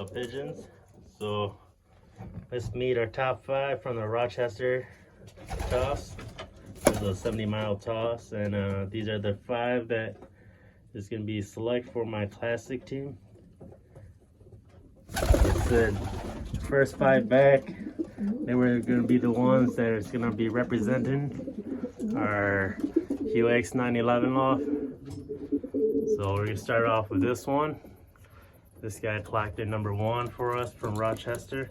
Pigeons. So let's meet our top 5 from the Rochester toss. This is a 70-mile toss, and these are the 5 that is going to be select for my classic team. Like I said, the first 5 back, they were going to be the ones that is going to be representing our QX 911 loft. So we're going to start off with this one. This guy clocked in number 1 for us from Rochester,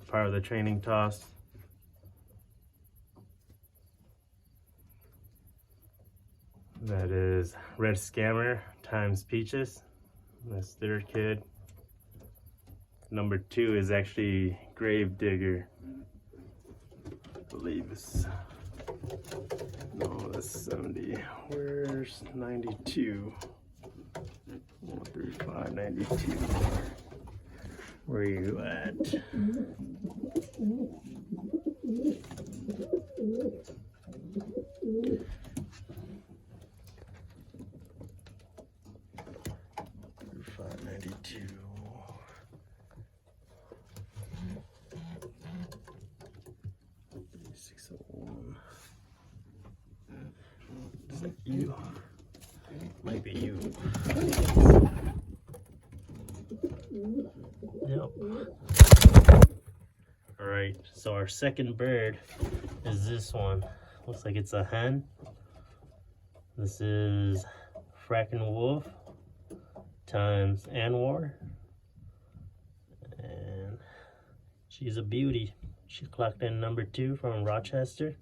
part of the training toss. That is Red Scammer times Peaches. That's their kid. Number 2 is actually Grave Digger. I believe it's, no, that's 70. Where's 92? 135, 92. Where are you at? 92. Is that you? Might be you. Yep. Alright, so our second bird is this one. Looks like it's a hen. This is Frackin' Wolf times Anwar. And she's a beauty. She clocked in number 2 from Rochester.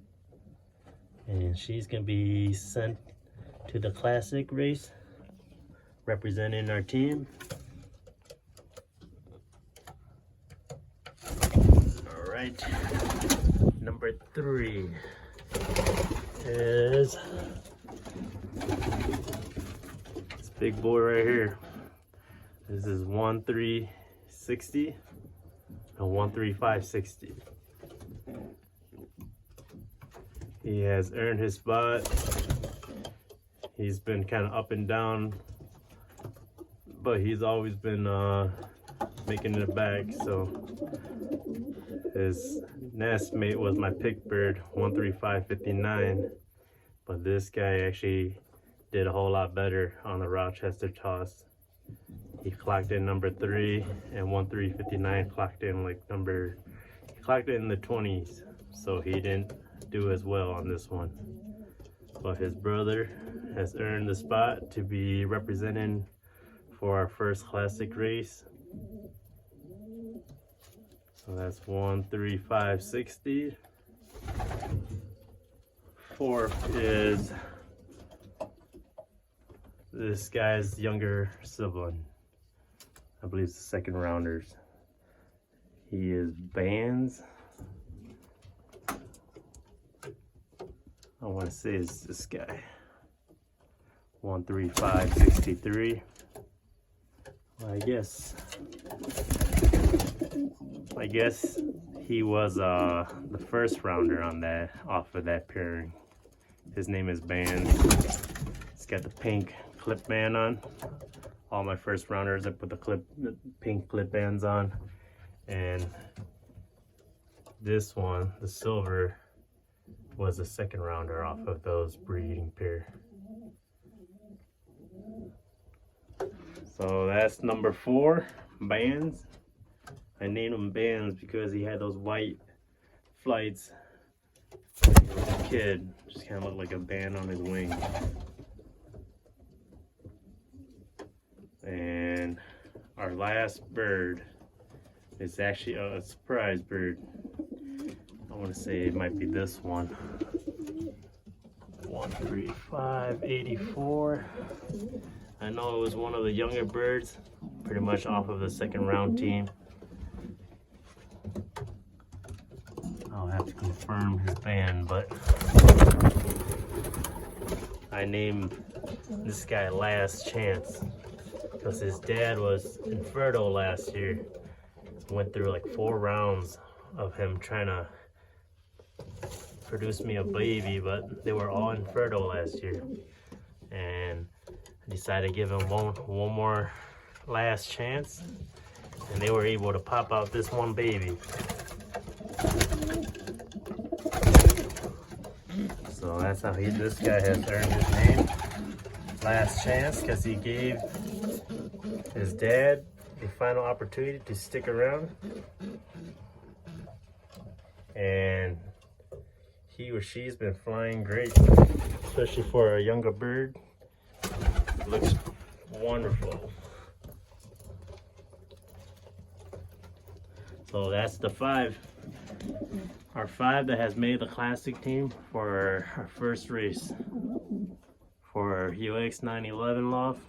And she's going to be sent to the classic race representing our team. All right, number 3 is this big boy right here. This is 13660 and 13560. He has earned his spot. He's been kind of up and down, but he's always been making it back. So his nest mate was my pick bird, 13559, but this guy actually did a whole lot better on the Rochester toss. He clocked in number 3, and 13559 clocked in he clocked in the 20s, so he didn't do as well on this one. But his brother has earned the spot to be representing for our first classic race. So that's 13560. 4th is this guy's younger sibling. I believe it's the second rounders. He is Bands. I want to say it's this guy. 13563. Well, I guess he was the first rounder on that, off of that pairing. His name is Bands. He's got the pink clip band on. All my first rounders, I put the pink clip bands on. And this one, the silver, was the second rounder off of those breeding pair. So that's number 4, Bands. I named him Bands because he had those white flights. When he was a kid, just kind of looked like a band on his wing. And our last bird is actually a surprise bird. I want to say it might be this one. 13584. I know it was one of the younger birds, pretty much off of the second round team. I'll have to confirm his band, but I named this guy Last Chance because his dad was infertile last year. Went through like 4 rounds of him trying to produce me a baby, but they were all infertile last year. And I decided to give him one more last chance and they were able to pop out this one baby. So that's how this guy has earned his name. Last chance, because he gave his dad the final opportunity to stick around. And he or she's been flying great, especially for a younger bird. Looks wonderful. So that's the 5. Our 5 that has made the classic team for our first race for UX 911 loft.